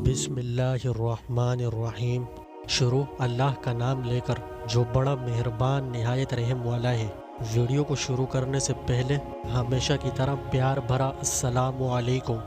بسم اللہ الرحمن الرحیم۔ شروع اللہ کا نام لے کر جو بڑا مہربان نہایت رحم والا ہے۔ ویڈیو کو شروع کرنے سے پہلے ہمیشہ کی طرح پیار بھرا السلام علیکم۔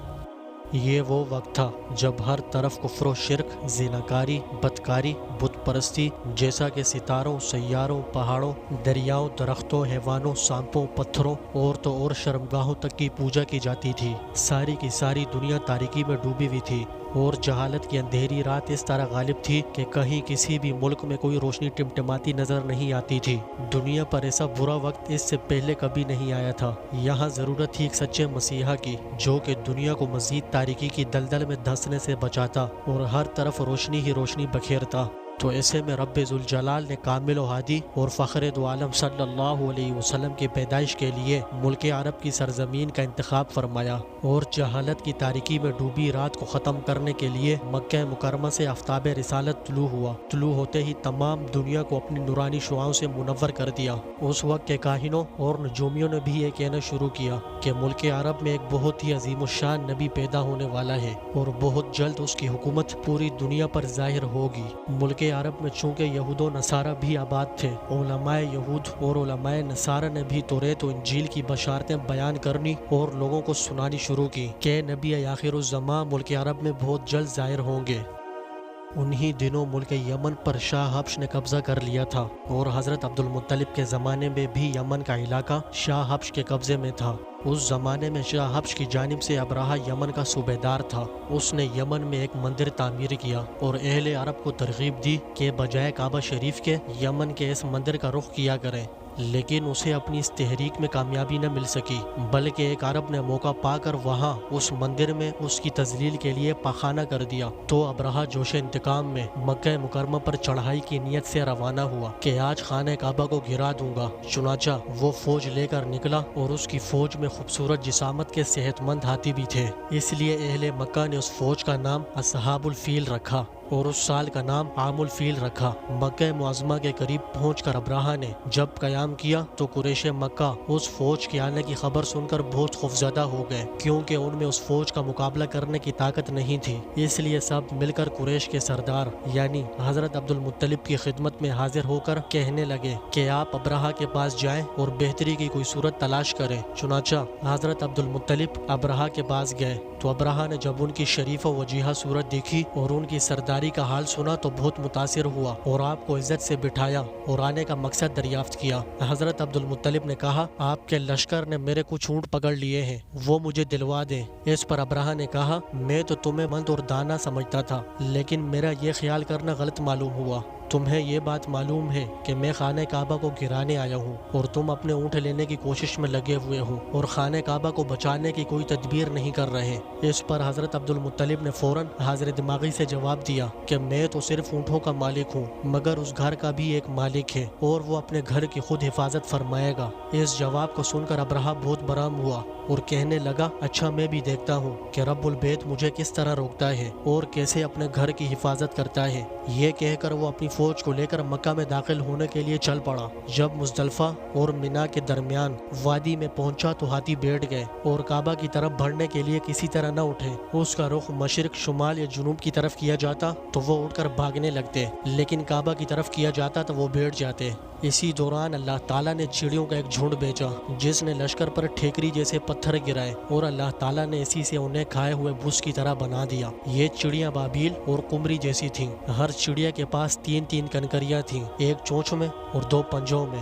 یہ وہ وقت تھا جب ہر طرف کفر و شرک، زیناکاری، بدکاری، بت پرستی جیسا کہ ستاروں، سیاروں، پہاڑوں، دریاؤں، درختوں، حیوانوں، سانپوں، پتھروں، عورتوں اور شرمگاہوں تک کی پوجا کی جاتی تھی۔ ساری کی ساری دنیا تاریکی میں ڈوبی ہوئی تھی اور جہالت کی اندھیری رات اس طرح غالب تھی کہ کہیں کسی بھی ملک میں کوئی روشنی ٹمٹماتی نظر نہیں آتی تھی۔ دنیا پر ایسا برا وقت اس سے پہلے کبھی نہیں آیا تھا۔ یہاں ضرورت تھی ایک سچے مسیحا کی جو کہ دنیا کو مزید تاریکی کی دلدل میں دھنسنے سے بچاتا اور ہر طرف روشنی ہی روشنی بکھیرتا۔ تو ایسے میں رب ذوالجلال نے کامل و ہادی اور فخر دو عالم صلی اللہ علیہ وسلم کی پیدائش کے لیے ملک عرب کی سرزمین کا انتخاب فرمایا اور جہالت کی تاریکی میں ڈوبی رات کو ختم کرنے کے لیے مکہ مکرمہ سے آفتاب رسالت طلوع ہوا۔ طلوع ہوتے ہی تمام دنیا کو اپنی نورانی شعاؤں سے منور کر دیا۔ اس وقت کے کاہنوں اور نجومیوں نے بھی یہ کہنا شروع کیا کہ ملک عرب میں ایک بہت ہی عظیم الشان نبی پیدا ہونے والا ہے اور بہت جلد اس کی حکومت پوری دنیا پر ظاہر ہوگی۔ ملک عرب میں چونکہ یہود و نصارہ بھی آباد تھے، علماء یہود اور علماء نصارہ نے بھی توریت و انجیل کی بشارتیں بیان کرنی اور لوگوں کو سنانی شروع کی کہ نبی آخر الزمان ملک عرب میں بہت جلد ظاہر ہوں گے۔ انہی دنوں ملک یمن پر شاہ حبش نے قبضہ کر لیا تھا اور حضرت عبد المطلب کے زمانے میں بھی یمن کا علاقہ شاہ حبش کے قبضے میں تھا۔ اس زمانے میں شاہ حبش کی جانب سے ابرہہ یمن کا صوبیدار تھا۔ اس نے یمن میں ایک مندر تعمیر کیا اور اہل عرب کو ترغیب دی کہ بجائے کعبہ شریف کے یمن کے اس مندر کا رخ کیا کریں، لیکن اسے اپنی اس تحریک میں کامیابی نہ مل سکی، بلکہ ایک عرب نے موقع پا کر وہاں اس مندر میں اس کی تذلیل کے لیے پاخانہ کر دیا۔ تو ابرہہ جوش انتقام میں مکہ مکرمہ پر چڑھائی کی نیت سے روانہ ہوا کہ آج خانہ کعبہ کو گرا دوں گا۔ چنانچہ وہ فوج لے کر نکلا اور اس کی فوج میں خوبصورت جسامت کے صحت مند ہاتھی بھی تھے، اس لیے اہل مکہ نے اس فوج کا نام اصحاب الفیل رکھا اور اس سال کا نام عام الفیل رکھا۔ مکہ معظمہ کے قریب پہنچ کر ابرہہ نے جب قیام کیا تو قریش مکہ اس فوج کے آنے کی خبر سن کر بہت خوفزدہ ہو گئے، کیونکہ ان میں اس فوج کا مقابلہ کرنے کی طاقت نہیں تھی۔ اس لیے سب مل کر قریش کے سردار یعنی حضرت عبد المطلب کی خدمت میں حاضر ہو کر کہنے لگے کہ آپ ابرہہ کے پاس جائیں اور بہتری کی کوئی صورت تلاش کریں۔ چنانچہ حضرت عبد المطلب ابرہہ کے پاس گئے تو ابرہہ نے جب ان کی شریف و وجیحہ صورت دیکھی اور ان کی سرداری کا حال سنا تو بہت متاثر ہوا اور آپ کو عزت سے بٹھایا اور آنے کا مقصد دریافت کیا۔ حضرت عبد المطلب نے کہا، آپ کے لشکر نے میرے کچھ اونٹ پکڑ لیے ہیں، وہ مجھے دلوا دیں۔ اس پر ابرہہ نے کہا، میں تو تمہیں مند اور دانا سمجھتا تھا، لیکن میرا یہ خیال کرنا غلط معلوم ہوا۔ تمہیں یہ بات معلوم ہے کہ میں خانہ کعبہ کو گرانے آیا ہوں اور تم اپنے اونٹ لینے کی کوشش میں لگے ہوئے ہو اور خانہ کعبہ کو بچانے کی کوئی تدبیر نہیں کر رہے۔ اس پر حضرت عبد المطلب نے فوراً حاضر دماغی سے جواب دیا کہ میں تو صرف اونٹوں کا مالک ہوں، مگر اس گھر کا بھی ایک مالک ہے اور وہ اپنے گھر کی خود حفاظت فرمائے گا۔ اس جواب کو سن کر ابرہہ بہت برہم ہوا اور کہنے لگا، اچھا میں بھی دیکھتا ہوں کہ رب البیت مجھے کس طرح روکتا ہے اور کیسے اپنے گھر کی حفاظت کرتا ہے۔ یہ کہہ کر وہ اپنی فوج کو لے کر مکہ میں داخل ہونے کے لیے چل پڑا۔ جب مزدلفہ اور منا کے درمیان وادی میں پہنچا تو ہاتھی بیٹھ گئے اور کعبہ کی طرف بڑھنے کے لیے کسی طرح نہ اٹھے۔ اس کا رخ مشرق، شمال یا جنوب کی طرف کیا جاتا تو وہ اٹھ کر بھاگنے لگتے، لیکن کعبہ کی طرف کیا جاتا تو وہ بیٹھ جاتے۔ اسی دوران اللہ تعالیٰ نے چڑیوں کا ایک جھنڈ بھیجا جس نے لشکر پر ٹھیکری جیسے پتھر گرائے اور اللہ تعالیٰ نے اسی سے انہیں کھائے ہوئے بھوس کی طرح بنا دیا۔ یہ چڑیاں بابیل اور قمری جیسی تھیں۔ ہر چڑیا کے پاس 3 کنکریاں تھیں، ایک چونچ میں اور 2 پنجوں میں۔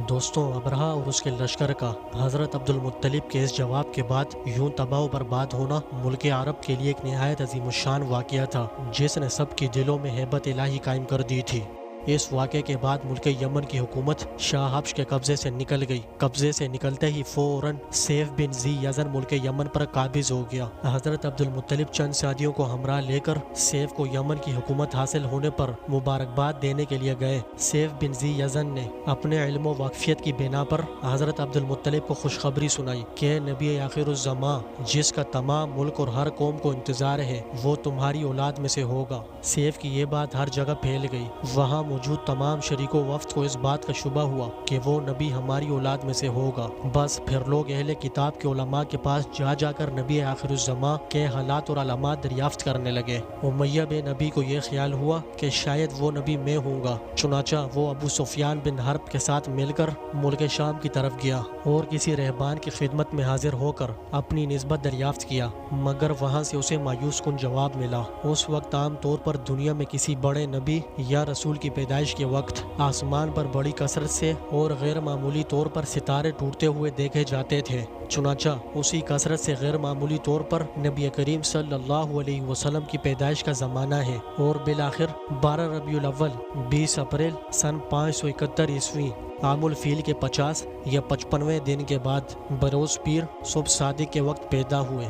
دوستوں، ابرہہ اور اس کے لشکر کا حضرت عبد المطلب کے اس جواب کے بعد یوں تباہ و برباد ہونا ملک عرب کے لیے ایک نہایت عظیم الشان واقعہ تھا جس نے سب کے دلوں میں ہیبت الہی قائم کر دی تھی۔ اس واقعے کے بعد ملک یمن کی حکومت شاہ حبش کے قبضے سے نکل گئی۔ قبضے سے نکلتے ہی فوراً سیف بن ذی یزن ملک یمن پر قابض ہو گیا۔ حضرت عبد المطلب چند ساتھیوں کو ہمراہ لے کر سیف کو یمن کی حکومت حاصل ہونے پر مبارکباد دینے کے لیے گئے۔ سیف بن ذی یزن نے اپنے علم و واقفیت کی بنا پر حضرت عبد المطلب کو خوشخبری سنائی کہ نبی آخر الزمان جس کا تمام ملک اور ہر قوم کو انتظار ہے وہ تمہاری اولاد میں سے ہوگا۔ سیف کی یہ بات ہر جگہ پھیل گئی۔ وہاں موجود تمام شریک و وفد کو اس بات کا شبہ ہوا کہ وہ نبی ہماری اولاد میں سے ہوگا۔ بس پھر لوگ اہل کتاب کے علماء کے پاس جا کر نبی آخر الزماں کے حالات اور علامات دریافت کرنے لگے۔ امیہ بن نبی کو یہ خیال ہوا کہ شاید وہ نبی میں ہوں گا، چنانچہ وہ ابو سفیان بن حرب کے ساتھ مل کر ملک شام کی طرف گیا اور کسی رہبان کی خدمت میں حاضر ہو کر اپنی نسبت دریافت کیا، مگر وہاں سے اسے مایوس کن جواب ملا۔ اس وقت عام طور پر دنیا میں کسی بڑے نبی یا رسول کی پیدائش کے وقت آسمان پر بڑی کثرت سے اور غیر معمولی طور پر ستارے ٹوٹتے ہوئے دیکھے جاتے تھے۔ چنانچہ اسی کثرت سے غیر معمولی طور پر نبی کریم صلی اللہ علیہ وسلم کی پیدائش کا زمانہ ہے، اور بالآخر 12 ربیع الاول 20 اپریل سن 571 عیسوی عام الفیل کے 50 یا 55ویں دن کے بعد بروز پیر صبح صادق کے وقت پیدا ہوئے۔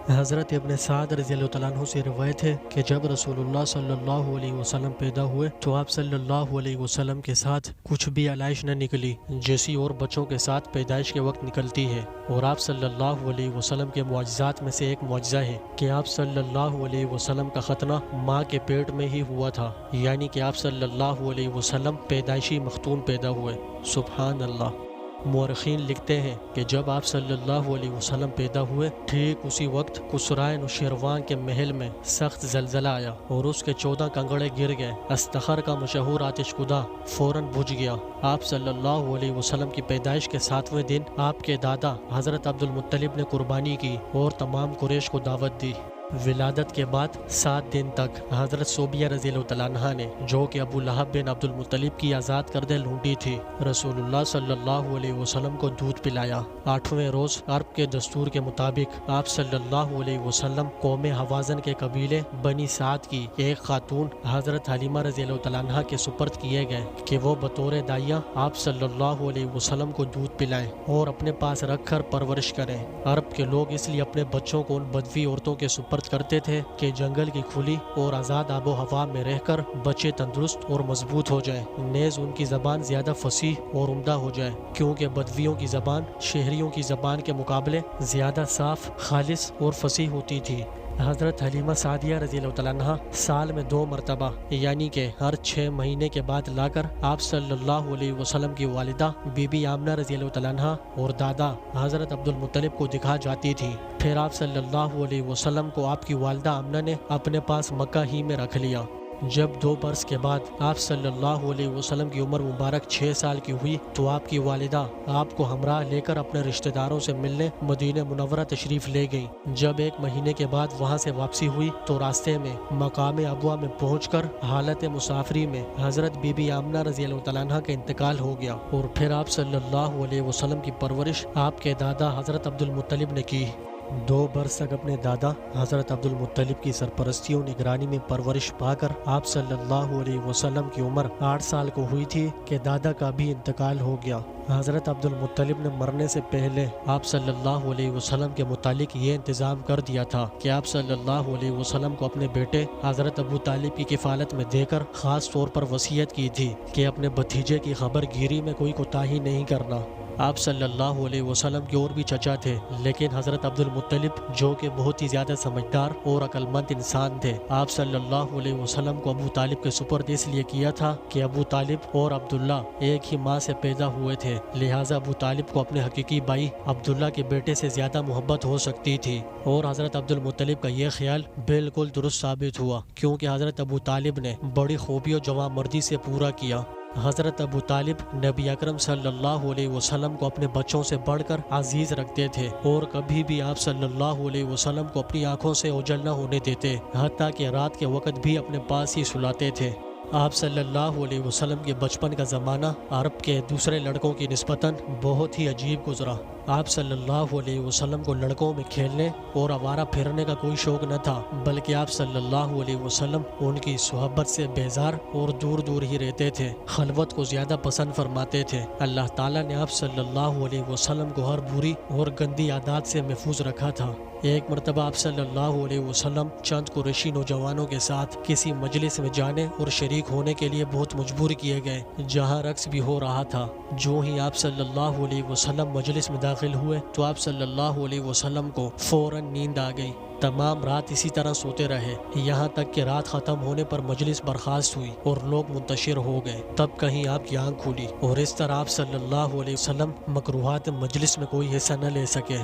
حضرت ابن سعد رضی اللہ تعالیٰ عنہ سے روایت ہے کہ جب رسول اللہ صلی اللہ علیہ وسلم پیدا ہوئے تو آپ صلی اللہ علیہ وسلم کے ساتھ کچھ بھی علائش نہ نکلی جیسی اور بچوں کے ساتھ پیدائش کے وقت نکلتی ہے، اور آپ صلی اللہ علیہ وسلم کے معجزات میں سے ایک معجزہ ہے کہ آپ صلی اللہ علیہ وسلم کا ختنہ ماں کے پیٹ میں ہی ہوا تھا، یعنی کہ آپ صلی اللہ علیہ وسلم پیدائشی مختون پیدا ہوئے۔ سبحان اللہ۔ مورخین لکھتے ہیں کہ جب آپ صلی اللہ علیہ وسلم پیدا ہوئے ٹھیک اسی وقت کسرائے نوشیروان کے محل میں سخت زلزلہ آیا اور اس کے 14 کنگڑے گر گئے۔ استخر کا مشہور آتش کدہ فوراً بجھ گیا۔ آپ صلی اللہ علیہ وسلم کی پیدائش کے 7ویں دن آپ کے دادا حضرت عبد المطلب نے قربانی کی اور تمام قریش کو دعوت دی۔ ولادت کے بعد 7 دن تک حضرت صوبیہ رضی اللہ تعالیٰ عنہ نے، جو کہ ابو لہب بن عبد المطلب کی آزاد کردہ لونڈی تھی، رسول اللہ صلی اللہ علیہ وسلم کو دودھ پلایا۔ 8ویں روز عرب کے دستور کے مطابق آپ صلی اللہ علیہ وسلم قوم حوازن کے قبیلے بنی سعد کی ایک خاتون حضرت حلیمہ رضی اللہ تعالیٰ عنہ کے سپرد کیے گئے کہ وہ بطور دائیہ آپ صلی اللہ علیہ وسلم کو دودھ پلائیں اور اپنے پاس رکھ کر پرورش کریں۔ عرب کے لوگ اس لیے اپنے بچوں کو ان بدوی عورتوں کے سپرد کرتے تھے کہ جنگل کی کھلی اور آزاد آب و ہوا میں رہ کر بچے تندرست اور مضبوط ہو جائیں، نیز ان کی زبان زیادہ فصیح اور عمدہ ہو جائے، کیونکہ بدویوں کی زبان شہریوں کی زبان کے مقابلے زیادہ صاف، خالص اور فصیح ہوتی تھی۔ حضرت حلیمہ سعدیہ رضی اللہ تعالیٰ عنہ سال میں 2 مرتبہ یعنی کہ ہر 6 مہینے کے بعد لا کر آپ صلی اللہ علیہ وسلم کی والدہ بی بی آمنہ رضی اللہ تعالیٰ عنہ اور دادا حضرت عبد المطلب کو دکھا جاتی تھی۔ پھر آپ صلی اللہ علیہ وسلم کو آپ کی والدہ آمنہ نے اپنے پاس مکہ ہی میں رکھ لیا۔ جب 2 برس کے بعد آپ صلی اللہ علیہ وسلم کی عمر مبارک 6 سال کی ہوئی تو آپ کی والدہ آپ کو ہمراہ لے کر اپنے رشتہ داروں سے ملنے مدینہ منورہ تشریف لے گئی۔ جب 1 مہینے کے بعد وہاں سے واپسی ہوئی تو راستے میں مقام ابوا میں پہنچ کر حالت مسافری میں حضرت بی بی آمنہ رضی اللہ تعالیٰ عنہ کا انتقال ہو گیا، اور پھر آپ صلی اللہ علیہ وسلم کی پرورش آپ کے دادا حضرت عبد المطلب نے کی۔ 2 برس تک اپنے دادا حضرت عبد المطلب کی سرپرستی و نگرانی میں پرورش پا کر آپ صلی اللہ علیہ وسلم کی عمر 8 سال کو ہوئی تھی کہ دادا کا بھی انتقال ہو گیا۔ حضرت عبد المطلب نے مرنے سے پہلے آپ صلی اللہ علیہ وسلم کے متعلق یہ انتظام کر دیا تھا کہ آپ صلی اللہ علیہ وسلم کو اپنے بیٹے حضرت ابو طالب کی کفالت میں دے کر خاص طور پر وصیت کی تھی کہ اپنے بھتیجے کی خبر گیری میں کوئی کوتاہی نہیں کرنا۔ آپ صلی اللہ علیہ وسلم کے اور بھی چچا تھے، لیکن حضرت عبد المطلب جو کہ بہت ہی زیادہ سمجھدار اور عقل مند انسان تھے، آپ صلی اللہ علیہ وسلم کو ابو طالب کے سپرد اس لیے کیا تھا کہ ابو طالب اور عبداللہ ایک ہی ماں سے پیدا ہوئے تھے، لہٰذا ابو طالب کو اپنے حقیقی بھائی عبداللہ کے بیٹے سے زیادہ محبت ہو سکتی تھی، اور حضرت عبد المطلب کا یہ خیال بالکل درست ثابت ہوا، کیونکہ حضرت ابو طالب نے بڑی خوبی و جوان مردی سے پورا کیا۔ حضرت ابو طالب نبی اکرم صلی اللہ علیہ وسلم کو اپنے بچوں سے بڑھ کر عزیز رکھتے تھے، اور کبھی بھی آپ صلی اللہ علیہ وسلم کو اپنی آنکھوں سے اوجھل نہ ہونے دیتے، حتیٰ کہ رات کے وقت بھی اپنے پاس ہی سلاتے تھے۔ آپ صلی اللہ علیہ وسلم کے بچپن کا زمانہ عرب کے دوسرے لڑکوں کی نسبتاً بہت ہی عجیب گزرا۔ آپ صلی اللہ علیہ وسلم کو لڑکوں میں کھیلنے اور آوارہ پھرنے کا کوئی شوق نہ تھا، بلکہ آپ صلی اللہ علیہ وسلم ان کی صحبت سے بیزار اور دور دور ہی رہتے تھے، خلوت کو زیادہ پسند فرماتے تھے۔ اللہ تعالیٰ نے آپ صلی اللہ علیہ وسلم کو ہر بری اور گندی عادات سے محفوظ رکھا تھا۔ ایک مرتبہ آپ صلی اللہ علیہ وسلم چند قریشی نوجوانوں کے ساتھ کسی مجلس میں جانے اور شریک ہونے کے لیے بہت مجبور کیے گئے، جہاں رقص بھی ہو رہا تھا۔ جو ہی آپ صلی اللہ علیہ وسلم مجلس میں داخل داخل ہوئے تو آپ صلی اللہ علیہ وسلم کو فوراً نیند آ گئی۔ تمام رات اسی طرح سوتے رہے، یہاں تک کہ رات ختم ہونے پر مجلس برخاست ہوئی اور لوگ منتشر ہو گئے۔ تب کہیں آپ کی آنکھ کھلی اور اس طرح آپ صلی اللہ علیہ وسلم مکروہات مجلس میں کوئی حصہ نہ لے سکے۔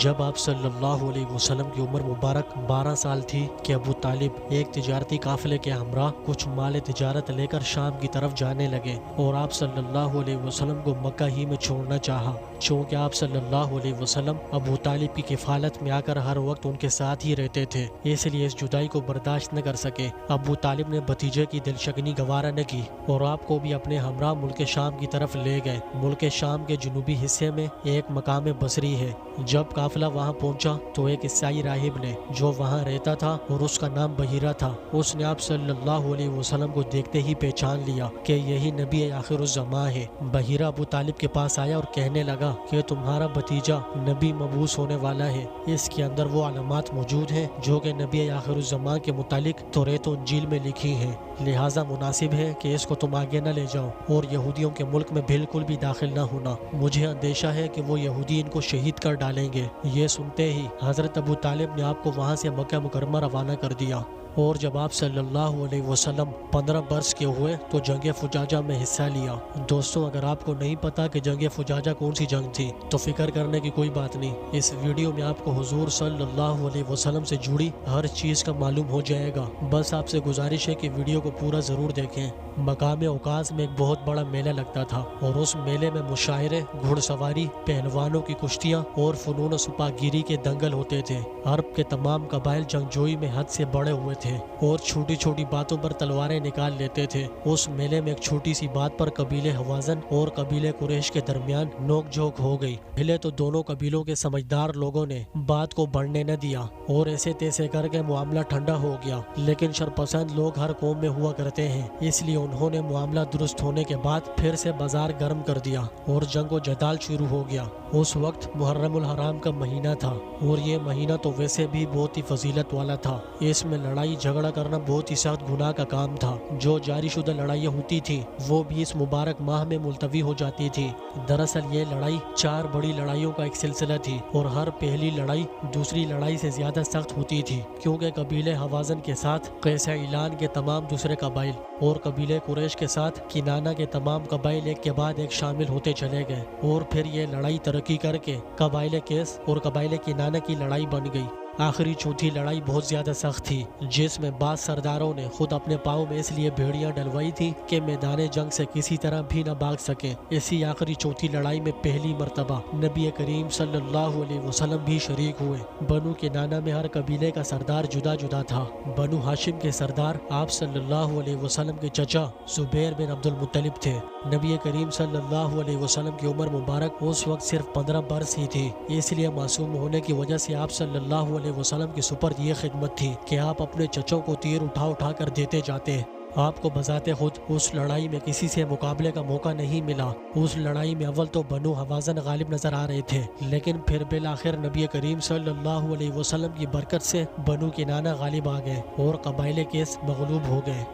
جب آپ صلی اللہ علیہ وسلم کی عمر مبارک 12 سال تھی کہ ابو طالب ایک تجارتی قافلے کے ہمراہ کچھ مال تجارت لے کر شام کی طرف جانے لگے اور آپ صلی اللہ علیہ وسلم کو مکہ ہی میں چھوڑنا چاہا، چونکہ آپ صلی اللہ علیہ وسلم ابو طالب کی کفالت میں آ کر ہر وقت ان کے ساتھ ہی رہتے تھے، اس لیے اس جدائی کو برداشت نہ کر سکے۔ ابو طالب نے بھتیجے کی دل شکنی گوارا نہ کی اور آپ کو بھی اپنے ہمراہ ملک شام کی طرف لے گئے۔ ملک شام کے جنوبی حصے میں ایک مقام بصری ہے۔ جب قافلہ وہاں پہنچا تو ایک عیسائی راہب نے جو وہاں رہتا تھا اور اس کا نام بحیرہ تھا، اس نے آپ صلی اللہ علیہ وسلم کو دیکھتے ہی پہچان لیا کہ یہی نبی آخر الزمان ہے۔ بحیرہ ابو طالب کے پاس آیا اور کہنے لگا کہ تمہارا بھتیجا نبی مبعوث ہونے والا ہے، اس کے اندر وہ علامات موجود ہیں جو کہ نبی آخر الزمان کے متعلق توریت و انجیل میں لکھی ہیں، لہٰذا مناسب ہے کہ اس کو تم آگے نہ لے جاؤ اور یہودیوں کے ملک میں بالکل بھی داخل نہ ہونا، مجھے اندیشہ ہے کہ وہ یہودی ان کو شہید کر ڈالیں گے۔ یہ سنتے ہی حضرت ابو طالب نے آپ کو وہاں سے مکہ مکرمہ روانہ کر دیا، اور جب آپ صلی اللہ علیہ وسلم 15 برس کے ہوئے تو جنگ فجاجہ میں حصہ لیا۔ دوستوں، اگر آپ کو نہیں پتا کہ جنگ فجاجہ کون سی جنگ تھی تو فکر کرنے کی کوئی بات نہیں، اس ویڈیو میں آپ کو حضور صلی اللہ علیہ وسلم سے جڑی ہر چیز کا معلوم ہو جائے گا۔ بس آپ سے گزارش ہے کہ ویڈیو کو پورا ضرور دیکھیں۔ مقام اوقاز میں ایک بہت بڑا میلہ لگتا تھا اور اس میلے میں مشاعرے، گھڑ سواری، پہلوانوں کی کشتیاں اور فنون سپاہ گیری کے دنگل ہوتے تھے۔ عرب کے تمام قبائل جنگجوئی میں حد سے بڑے ہوئے تھے اور چھوٹی چھوٹی باتوں پر تلواریں نکال لیتے تھے۔ اس میلے میں ایک چھوٹی سی بات پر قبیلے حوازن اور قبیلے قریش کے درمیان نوک جھوک ہو گئی۔ پہلے تو دونوں قبیلوں کے سمجھدار لوگوں نے بات کو بڑھنے نہ دیا اور ایسے تیسے کر کے معاملہ ٹھنڈا ہو گیا، لیکن شرپسند لوگ ہر قوم میں ہوا کرتے ہیں، اس لیے انہوں نے معاملہ درست ہونے کے بعد پھر سے بازار گرم کر دیا اور جنگ و جدال شروع ہو گیا۔ اس وقت محرم الحرام کا مہینہ تھا اور یہ مہینہ تو ویسے بھی بہت ہی فضیلت والا تھا۔ اس میں لڑائی جھگڑا کرنا بہت ہی سخت گناہ کا کام تھا۔ جو جاری شدہ لڑائیاں ہوتی تھی وہ بھی اس مبارک ماہ میں ملتوی ہو جاتی تھی۔ دراصل یہ لڑائی 4 بڑی لڑائیوں کا ایک سلسلہ تھی اور ہر پہلی لڑائی دوسری لڑائی سے زیادہ سخت ہوتی تھی، کیونکہ قبیلے حوازن کے ساتھ قیس اعلان کے تمام دوسرے قبائل اور قبیلے قریش کے ساتھ کنانہ کے تمام قبائل ایک کے بعد ایک شامل ہوتے چلے گئے اور پھر یہ لڑائی ترقی کر کے قبائل قیس اور قبائل کنانہ کی لڑائی بن گئی۔ آخری چوتھی لڑائی بہت زیادہ سخت تھی، جس میں بعض سرداروں نے خود اپنے پاؤں میں اس لیے بھیڑیاں ڈلوائی تھی کہ میدان جنگ سے کسی طرح بھی نہ بھاگ سکیں۔ اسی آخری چوتھی لڑائی میں پہلی مرتبہ نبی کریم صلی اللہ علیہ وسلم بھی شریک ہوئے۔ بنو کنانہ میں ہر قبیلے کا سردار جدا جدا تھا۔ بنو ہاشم کے سردار آپ صلی اللہ علیہ وسلم کے چچا زبیر بن عبد المطلب تھے۔ نبی کریم صلی اللہ علیہ وسلم کی عمر مبارک اس وقت صرف 15 برس ہی تھی، اس لیے معصوم ہونے کی وجہ سے آپ صلی اللہ علیہ وسلم کے سپرد یہ خدمت تھی کہ آپ اپنے چچوں کو تیر اٹھا اٹھا کر دیتے جاتے۔ آپ کو بذات خود اس لڑائی میں کسی سے مقابلے کا موقع نہیں ملا۔ اس لڑائی میں اول تو بنو حوازن غالب نظر آ رہے تھے، لیکن پھر بالآخر نبی کریم صلی اللہ علیہ وسلم کی برکت سے بنو کنانہ غالب آ گئے اور قبائل قیس مغلوب ہو گئے۔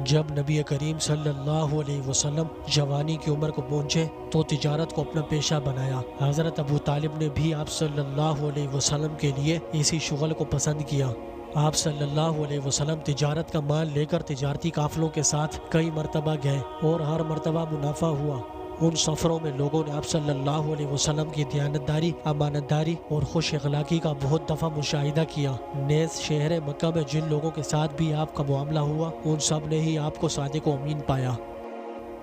جب نبی کریم صلی اللہ علیہ وسلم جوانی کی عمر کو پہنچے تو تجارت کو اپنا پیشہ بنایا۔ حضرت ابو طالب نے بھی آپ صلی اللہ علیہ وسلم کے لیے اسی شغل کو پسند کیا۔ آپ صلی اللہ علیہ وسلم تجارت کا مال لے کر تجارتی قافلوں کے ساتھ کئی مرتبہ گئے اور ہر مرتبہ منافع ہوا۔ ان سفروں میں لوگوں نے آپ صلی اللہ علیہ وسلم کی دیانتداری، امانتداری اور خوش اخلاقی کا بہت دفعہ مشاہدہ کیا۔ نیز شہر مکہ میں جن لوگوں کے ساتھ بھی آپ کا معاملہ ہوا ان سب نے ہی آپ کو صادق و امین پایا۔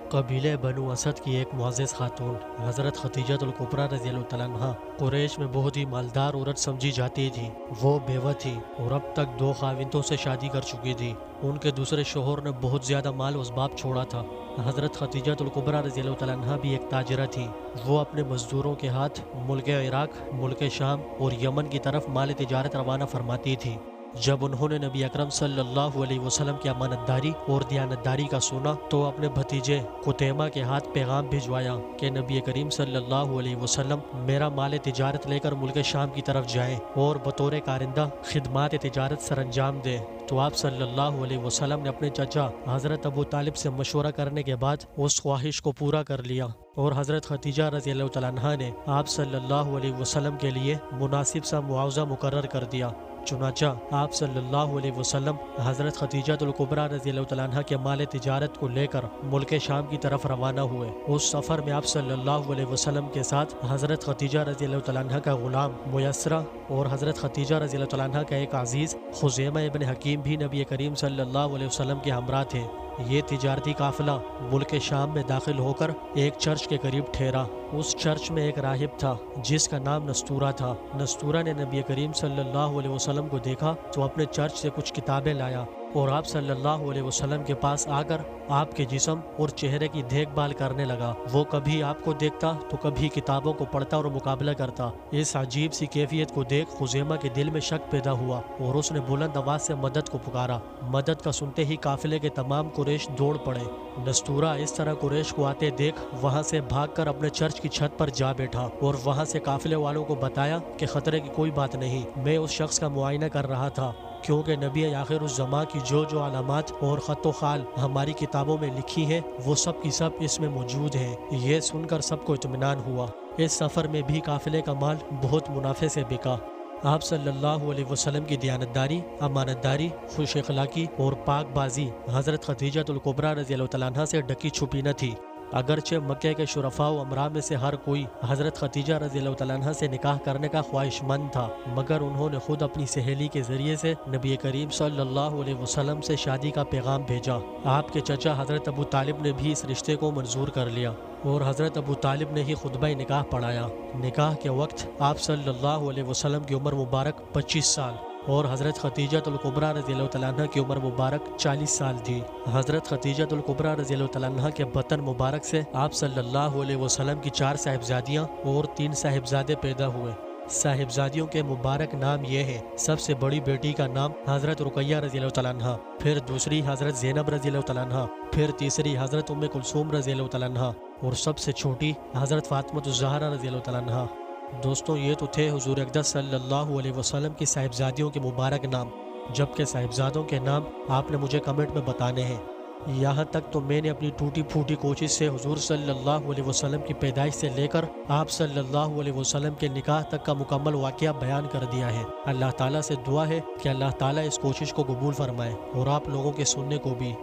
قبیلے بنو اسد کی ایک معزز خاتون حضرت خدیجہ الکبریٰ رضی اللہ تعالیٰ عنہا قریش میں بہت ہی مالدار عورت سمجھی جاتی تھی۔ وہ بیوہ تھی اور اب تک 2 خاوندوں سے شادی کر چکی تھی۔ ان کے دوسرے شوہر نے بہت زیادہ مال و اسباب چھوڑا تھا۔ حضرت خدیجہ الکبریٰ رضی اللہ تعالیٰ عنہا بھی ایک تاجرہ تھی۔ وہ اپنے مزدوروں کے ہاتھ ملک عراق، ملک شام اور یمن کی طرف مال تجارت روانہ فرماتی تھی۔ جب انہوں نے نبی اکرم صلی اللہ علیہ وسلم کی امانتداری اور دیانتداری کا سنا تو اپنے بھتیجے قتیمہ کے ہاتھ پیغام بھجوایا کہ نبی کریم صلی اللہ علیہ وسلم میرا مال تجارت لے کر ملک شام کی طرف جائیں اور بطور کارندہ خدمات تجارت سر انجام دیں۔ تو آپ صلی اللہ علیہ وسلم نے اپنے چچا حضرت ابو طالب سے مشورہ کرنے کے بعد اس خواہش کو پورا کر لیا اور حضرت خدیجہ رضی اللہ تعالیٰ عنہا نے آپ صلی اللہ علیہ وسلم کے لیے مناسب سا معاوضہ مقرر کر دیا۔ چنانچہ آپ صلی اللہ علیہ وسلم حضرت خدیجہ الکبریٰ رضی اللہ تعالیٰ عنہ کے مال تجارت کو لے کر ملک شام کی طرف روانہ ہوئے۔ اس سفر میں آپ صلی اللہ علیہ وسلم کے ساتھ حضرت خدیجہ رضی اللہ تعالیٰ عنہ کا غلام میسرہ اور حضرت خدیجہ رضی اللہ تعالیٰ عنہ کا ایک عزیز خزیمہ ابن حکیم بھی نبی کریم صلی اللہ علیہ وسلم کے ہمراہ تھے۔ یہ تجارتی قافلہ ملک شام میں داخل ہو کر ایک چرچ کے قریب ٹھہرا۔ اس چرچ میں ایک راہب تھا جس کا نام نستورہ تھا۔ نستورہ نے نبی کریم صلی اللہ علیہ وسلم کو دیکھا تو اپنے چرچ سے کچھ کتابیں لایا اور آپ صلی اللہ علیہ وسلم کے پاس آ کر آپ کے جسم اور چہرے کی دیکھ بھال کرنے لگا۔ وہ کبھی آپ کو دیکھتا تو کبھی کتابوں کو پڑھتا اور مقابلہ کرتا۔ اس عجیب سی کیفیت کو دیکھ خزیمہ کے دل میں شک پیدا ہوا اور اس نے بلند آواز سے مدد کو پکارا۔ مدد کا سنتے ہی قافلے کے تمام قریش دوڑ پڑے۔ نستورہ اس طرح قریش کو آتے دیکھ وہاں سے بھاگ کر اپنے چرچ کی چھت پر جا بیٹھا اور وہاں سے قافلے والوں کو بتایا کہ خطرے کی کوئی بات نہیں، میں اس شخص کا معائنہ کر رہا تھا، کیونکہ نبی آخر الزماں کی جو علامات اور خط و خال ہماری کتابوں میں لکھی ہیں وہ سب کی سب اس میں موجود ہیں۔ یہ سن کر سب کو اطمینان ہوا۔ اس سفر میں بھی قافلے کا مال بہت منافع سے بکا۔ آپ صلی اللہ علیہ وسلم کی دیانتداری، امانتداری، خوش اخلاقی اور پاک بازی حضرت خدیجہ الکبریٰ رضی اللہ تعالیٰ عنہا سے ڈکی چھپی نہ تھی۔ اگرچہ مکہ کے شرفاء و امراء میں سے ہر کوئی حضرت خدیجہ رضی اللہ تعالیٰ عنہ سے نکاح کرنے کا خواہش مند تھا، مگر انہوں نے خود اپنی سہیلی کے ذریعے سے نبی کریم صلی اللہ علیہ وسلم سے شادی کا پیغام بھیجا۔ آپ کے چچا حضرت ابو طالب نے بھی اس رشتے کو منظور کر لیا اور حضرت ابو طالب نے ہی خطبہ نکاح پڑھایا۔ نکاح کے وقت آپ صلی اللہ علیہ وسلم کی عمر مبارک 25 سال اور حضرت خدیجہ الکبریٰ رضی اللہ تعالیٰ عنہ کی عمر مبارک 40 سال تھی۔ حضرت خدیجہ الکبریٰ رضی اللہ تعالیٰ عنہ کے بطن مبارک سے آپ صلی اللہ علیہ وسلم کی 4 صاحبزادیاں اور 3 صاحبزادے پیدا ہوئے۔ صاحبزادیوں کے مبارک نام یہ ہیں: سب سے بڑی بیٹی کا نام حضرت رقیہ رضی اللہ تعالیٰ عنہ، پھر دوسری حضرت زینب رضی اللہ تعالیٰ عنہ، پھر تیسری حضرت ام کلثوم رضی اللہ تعالیٰ عنہ اور سب سے چھوٹی حضرت فاطمہ الزہرا رضی اللہ تعالیٰ عنہ۔ دوستوں، یہ تو تھے حضور اقدس صلی اللہ علیہ وسلم کی صاحبزادیوں کے مبارک نام، جبکہ صاحبزادوں کے نام آپ نے مجھے کمنٹ میں بتانے ہیں۔ یہاں تک تو میں نے اپنی ٹوٹی پھوٹی کوشش سے حضور صلی اللہ علیہ وسلم کی پیدائش سے لے کر آپ صلی اللہ علیہ وسلم کے نکاح تک کا مکمل واقعہ بیان کر دیا ہے۔ اللہ تعالیٰ سے دعا ہے کہ اللہ تعالیٰ اس کوشش کو قبول فرمائے اور آپ لوگوں کے سننے کو بھی۔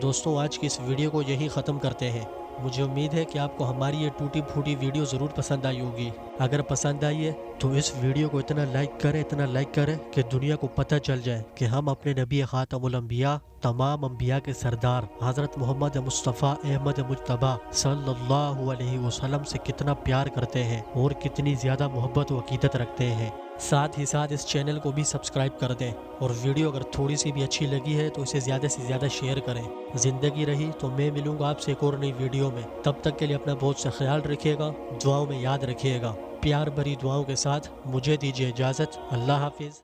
دوستوں، آج کی اس ویڈیو کو یہی ختم کرتے ہیں۔ مجھے امید ہے کہ آپ کو ہماری یہ ٹوٹی پھوٹی ویڈیو ضرور پسند آئی ہوگی۔ اگر پسند آئی ہے تو اس ویڈیو کو اتنا لائک کریں کہ دنیا کو پتہ چل جائے کہ ہم اپنے نبی خاتم الانبیاء، تمام انبیاء کے سردار حضرت محمد مصطفیٰ احمد مجتبیٰ صلی اللہ علیہ وسلم سے کتنا پیار کرتے ہیں اور کتنی زیادہ محبت و عقیدت رکھتے ہیں۔ ساتھ ہی ساتھ اس چینل کو بھی سبسکرائب کر دیں اور ویڈیو اگر تھوڑی سی بھی اچھی لگی ہے تو اسے زیادہ سے زیادہ شیئر کریں۔ زندگی رہی تو میں ملوں گا آپ سے ایک اور نئی ویڈیو میں۔ تب تک کے لیے اپنا بہت سا خیال رکھیے گا، دعاؤں میں یاد رکھیے گا۔ پیار بھری دعاؤں کے ساتھ مجھے دیجیے اجازت۔ اللہ حافظ۔